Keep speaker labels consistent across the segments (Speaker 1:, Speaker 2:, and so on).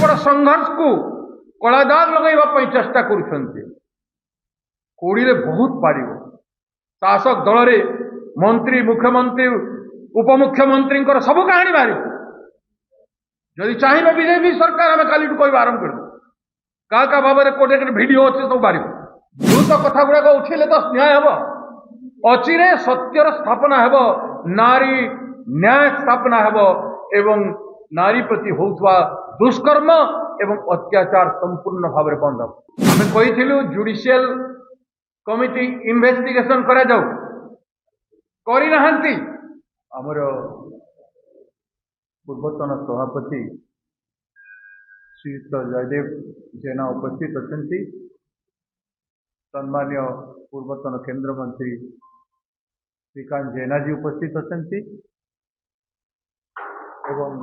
Speaker 1: बड़ संघर्ष को कलादाग लगेगा चेष्टा कोड़ी बहुत पार शासक दल रे मंत्री मुख्यमंत्री उपमुख्यमंत्री सब कहानी बाहर जदि चाहिए बीजेपी सरकार आम काली कह आरंभ कर क्या भाव में कोटे भिड अच्छे सब बाहर द्रुत कथा गुड़ाक उठेले तो न्याय हम अचिरे सत्यर स्थापना हेब नारी न्याय स्थापना हेब एवं नारी प्रति होउथवा दुष्कर्म एवं अत्याचार संपूर्ण भाव में बंद आम कही जुडिशियल कमिटी इन्वेस्टिगेशन करा जाऊ करना आमर पूर्वतन सभापति श्रीयुक्त जयदेव जेना उपस्थित अच्छा सम्मान्य पूर्वतन केंद्र मंत्री श्रीकांत जेना जी उपस्थित अच्छा एवं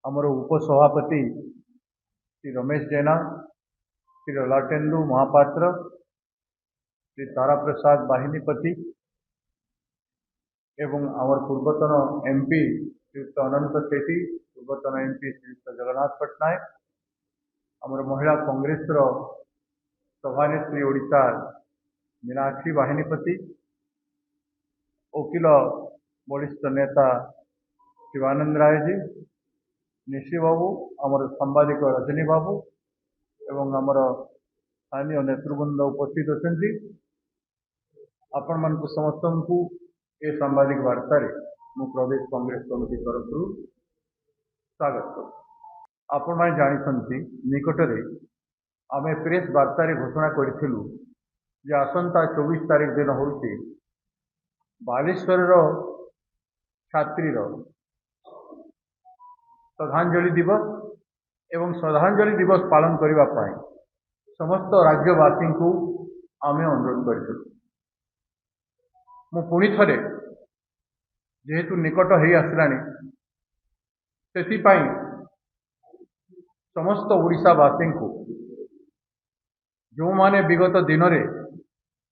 Speaker 1: आमर उपसभापति श्री रमेश जेना श्री ललाटेन्दु महापात्र श्री तारा प्रसाद बाहिनीपति एवं आमर पूर्वतन एमपी श्रीयुक्त अनंत सेठी पूर्वतन एमपी श्रीयुक्त जगन्नाथ पट्टनायक आमर महिला कांग्रेस सभानेत्री ओडिशा मीनाक्षी बाहिनीपति वकील वरिष्ठ नेता शिवानंद राय जी निशी बाबू आमर सांबादिक रजनी बाबू एवं आमर स्थानीय नेतृवृंद उपस्थित अच्छा आपण मान समस्त को ये सांबादिक वार्ता मु प्रदेश कांग्रेस कमिटी तरफ स्वागत कर आपण मैंने जानते निकटरे आम प्रेस वार्ता घोषणा करूँ जे आसंता 24 तारीख दिन हूँ बालेश्वर छात्री श्रद्धांजलि दिवस एवं श्रद्धांजलि दिवस पालन करने समस्त राज्यवासी को आम अनुरोध करूँ मु पुणी थे जेहेतु निकट हो आसला से समस्त ओडिशावासी को जो माने विगत दिन में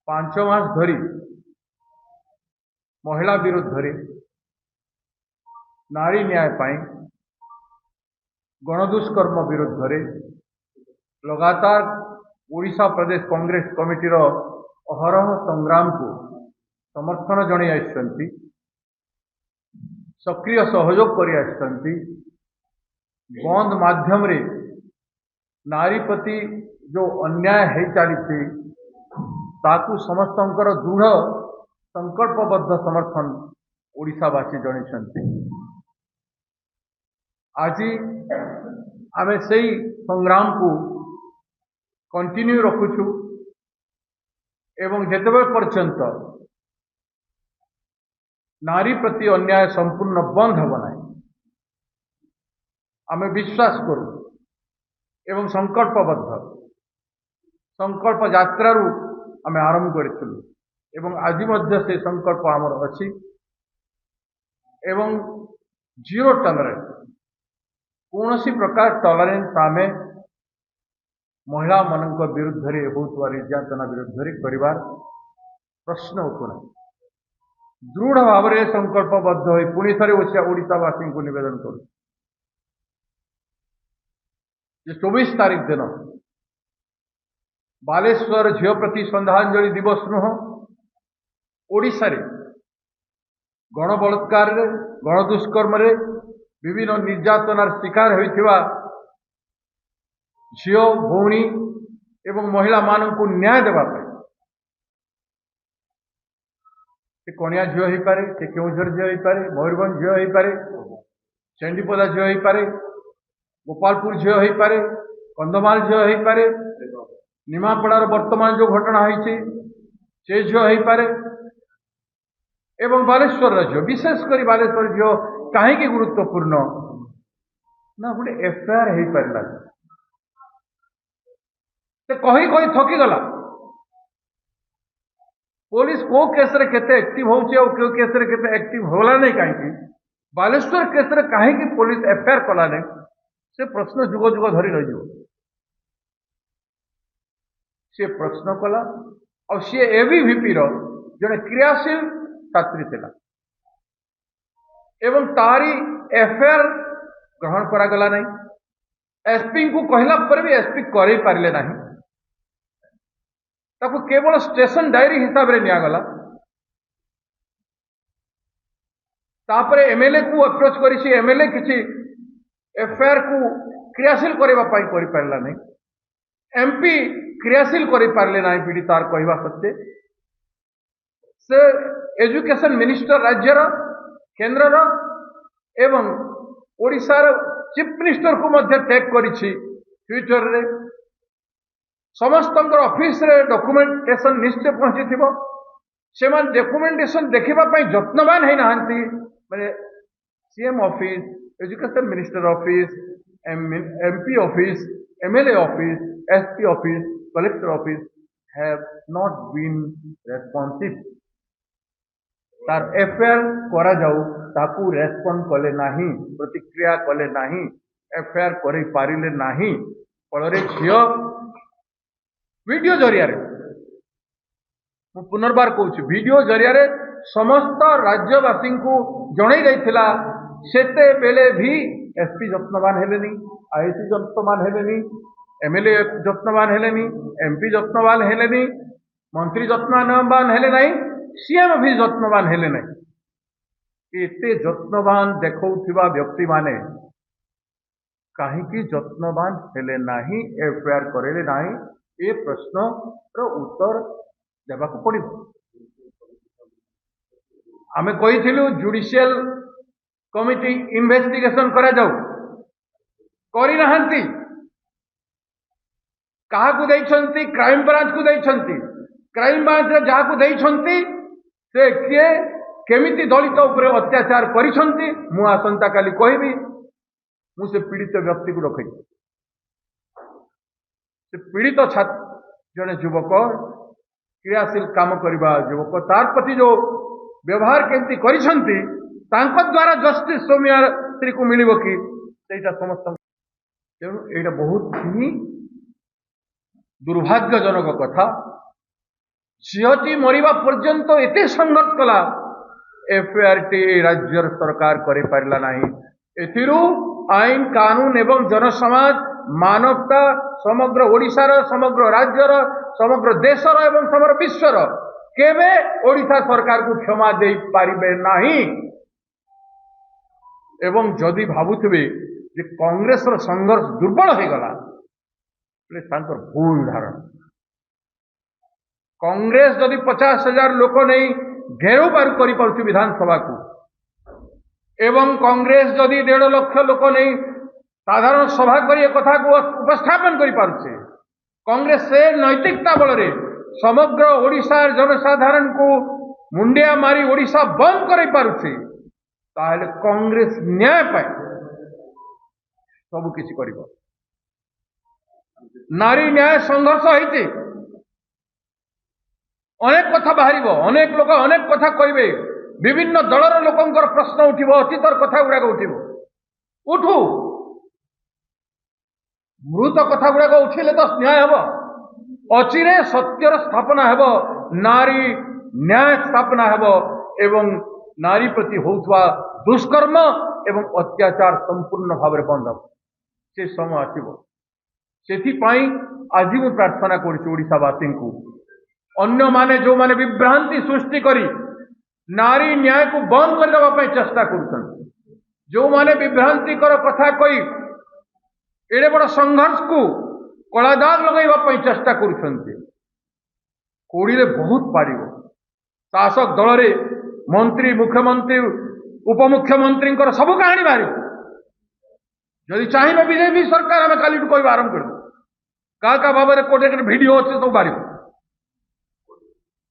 Speaker 1: 5 मास धरी महिला विरुद्ध नारी न्याय गणदुष्कर्म विरुद्ध लगातार ओडिशा प्रदेश कांग्रेस कमिटीर अहरह संग्राम को समर्थन जन आसि सक्रिय सहयोग कर बंद माध्यम रे नारी प्रति जो अन्याय हो चली ताकू समस्त दृढ़ संकल्पबद्ध समर्थन ओडिशावासी जन आज आम से संग्राम को कंटिन्यू रखुचु एवं जेतेबेल पर्यंत नारी प्रति अन्याय संपूर्ण बंद हेब ना आम विश्वास करूँ एवं संकल्पबद्ध संकल्प यात्रा आम आरंभ करूँ आज से संकल्प आमर अच्छी एवं जीरो टॉलरेंस कौन सी प्रकार टॉलरेंस आम महिला मान विरुद्ध होता निर्यातना विरुद्ध कर प्रश्न उठुना दृढ़ भाव में संकल्पबद्ध हो पुणी थे ओडिशावासी को निवेदन करूँ 24 तारीख दिन बालेश्वर झील प्रति श्रद्धांजलि दिवस नुह ओडिशा रे गण बलात्कार गणदुष्कर्म विभिन्न निर्यातनार शिकार होइथिबा झील भौणी एवं महिला मानन को न्याय देवा कणिया झील हो पारे से केउझर झील हो पारे मयूरभंज झील हो पारे चंडीपदा झील हो पारे गोपालपुर झील हो पारे कंधमाल झील हो पारे निमापड़ार वर्तमान जो घटना होती से झील हो पारे एवं बालेश्वर झील विशेषकर बालेश्वर झील कहीं गुरुत्वपूर्ण ना गोटे एफआईआर हो पारा कही कही थकीगला पुलिस को केस रे केते एक्टिव होउची और क्यों केस रे केते एक्टिव होला नहीं कहीं बालेश्वर केस रे कहीं पुलिस एफआईआर कला नहीं से प्रश्न जुग जुग धरी रही सी प्रश्न कला और सी एबीवीपी जड़े क्रियाशील छात्री थिला एवं तारी एफआईआर ग्रहण करागला नहीं। एसपी को कहला पर भी एसपी करे पारिले नहीं, ताको केवल स्टेशन डायरी हिसाब रे नियागला। तापरे एमएलए को अप्रोच करिछि, एमएलए किछि एफआईआर को क्रियाशील करबा पई करि पारला नहीं, एमपी क्रियाशील करि पारले नहीं पीड़ितार कहवा सत्य। से एजुकेशन मिनिस्टर राज्यर केंद्रर एवं ओडिशार चीफ मिनिस्टर को मध्य टैग करिछि ट्विटर रे। समस्त ऑफिस रे डॉक्यूमेंटेशन निश्चय पहुंची थिबो, से मान डॉक्यूमेंटेशन देखिबा पई यत्नवान है नाहंती। माने CM office, education minister office, MP office, MLA office, SP office, collector office have not been responsive. तार एफआईआर करा जाऊ ताकू रेस्पॉन्ड कले नहीं, प्रतिक्रिया कले नहीं, एफआईआर करि पारिले नहीं। फलरे झियो वीडियो जरिया रे, मु पुनर्बार कहूँ, वीडियो जरिया रे समस्त राज्यवासी को जणाई जाइथिला। सेते बेले भी एसपी जत्नवान हेलेनी, आईसी जत्नवान हेलेनी, एमएलए जत्नवान हेलेनी, एमपी जत्नवान हेलेनी, मंत्री जत्नवान हेले नहीं, सीएम भी जत्नवान हेले नहीं। एते जत्नवान देखौथिबा व्यक्ति माने काहींकि जत्नवान हेले नहीं, एफआईआर करेले नहीं, ए प्रश्न रो उत्तर देबाकू पड़िबो। आमे कहिथिलु जुडिशियल कमिटी इन्वेस्टिगेशन करा जाऊ, करि नाहंती। कहा को दैछंती? क्राइम ब्रांच को दैछंती। क्राइम ब्रांच रे जाहा को दैछंती से किए केमिति दलित उपरे अत्याचार करिछंती, मु आसंता काली कहबी। मु से पीड़ित व्यक्ति को रखै, से पीड़ित छात्र जने युवक क्रियाशील काम करवा युवक, तार प्रति जो व्यवहार केमती करिछंती, तांको द्वारा जस्टिस सौम्याश्री को मिलिबो कि सेटा समस्त। तेणु एटा बहुत ही दुर्भाग्यजनक कथा। झीटी मरिबा पर्यंत एते संघर्ष कला, एफआईआर टी राज्य सरकार करि पारिला नाही। एथिरु आईन कानून एवं जनसमाज मानवता समग्र ओडिशार, समग्र राज्यर, समग्र देशर एवं समग्र विश्वर केवे ओडिशा सरकार को क्षमा दे पारिबे नाही। एवं जदि भावुथिबे जे कांग्रेस रो संघर्ष दुर्बल हो गला, भूल धारणा। कांग्रेस जदि 50,000 लोक नहीं घेराव कर पारुछि विधानसभा को, एवं कांग्रेस जदि 1.5 लाख लोक नहीं साधारण सभा कर कथा को उपस्थापन कर पारुछि, कांग्रेस से नैतिकता बल रे समग्र ओडिशा जनसाधारण को मुंडिया मारी ओडिशा बंद कर पारुछि, ताहले कांग्रेस न्याय पाए सब किछि करिबो। नारी न्याय संघर्ष होइछि, अनेक कथा बाहर, अनेक लोक अनेक कथा कहबे, विभिन्न दलर लोकंकर प्रश्न उठिबो, अतीतर कथा गुड़ाक उठिबो। उठू, मृत कथा गुड़ाक उठिले तो न्याय हब, अचिरे सत्यर स्थापना हब, नारी न्याय स्थापना हब एवं नारी प्रति होउथवा दुष्कर्म एवं अत्याचार संपूर्ण भाव में बंद हम से समय आसब। से आज मु प्रार्थना करोड़ीसावासी को अन्य माने जो माने विभ्रांति सृष्टि करी नारी न्याय को बंद करने चेष्टा कर, जो माने विभ्रांति कथा कही एड़े बड़ संघर्ष को कलादाग लगाइबा चेष्टा कर, कोड़े बहुत पाड़ शासक दल रे मंत्री मुख्यमंत्री उपमुख्यमंत्री सब कहानी बाहर। जदि चाहिए बीजेपी सरकार आम काली कह आरंभ कर क्या भाव में कोटे वीडियो अच्छे सब बाहर,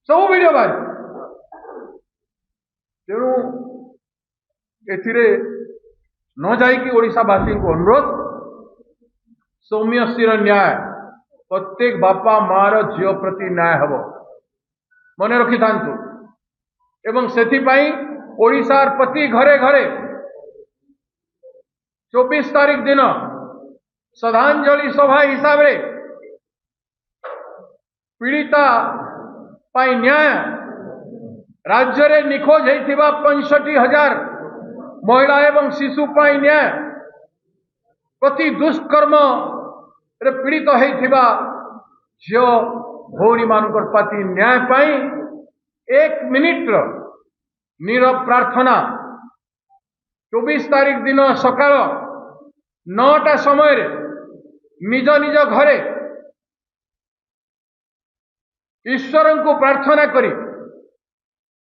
Speaker 1: सब वीडियो बाहर। तेणु ए न जाइकी ओडिशावासी को अनुरोध, सौम्यश्री न्याय प्रत्येक बापा मार झील प्रति न्याय हम मन रखि था। एवं से ओडिशार प्रति घरे घरे 24 तारीख दिन श्रद्धांजलि सभा हिसाब रे पीड़िता पाई न्याय, राज्य रे निखोज होइथिबा 65,000 महिला एवं शिशु पाई न्याय, प्रति दुष्कर्म रे पीड़ित होइथिबा झियो भौणी मानकर प्रति न्याय पाई 1 मिनिट नीरव प्रार्थना 24 तारीख दिन सकाळ 9टा समय निज निज घरे ईश्वर को प्रार्थना करी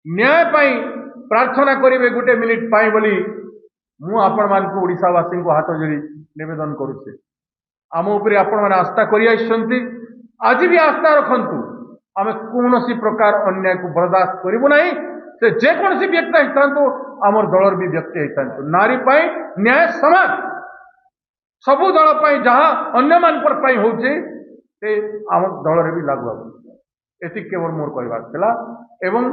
Speaker 1: न्याय पाई प्रार्थना करेंगे 1 मिनिट पाई बोली मु आपण मान को ओडिशावासी को हाथ जोड़ी निवेदन करुचे। आम उपरे आपण मैंने आस्था करी आइछंती आज भी आस्था रखंतु आम कौन प्रकार अन्याय को बर्दाश्त करूँ ना से जेकोसी व्यक्ति होता आमर दलर भी व्यक्ति होता नारी पाई न्याय समान सबु दल पाई जहाँ अन्य मान होचे से आम दलर भी लागू एति केवल मोर कहबार थिला एवं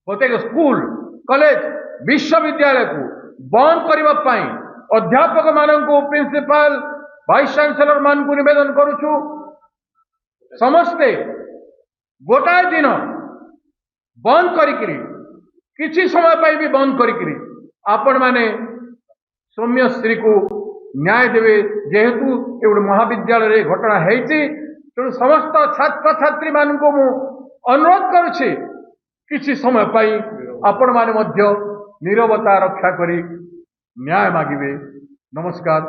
Speaker 1: प्रत्येक स्कूल कॉलेज विश्वविद्यालय को बंद करबा पाई अध्यापक मानक प्रिंसिपल वाइस चांसलर मान को निवेदन करुछु समस्ते गोटाए दिन बंद करिकरी किछि समय पाई भी बंद करिकरी आपण माने सौम्य स्त्री को न्याय देवे जेहेतु एवं महाविद्यालय घटना हेछि तेणु समस्त छात्र छात्री मान को मु अनुरोध करुछि किछि समय पाई आपण माने मध्य नीरवता रक्षा करी न्याय मागिबे। नमस्कार।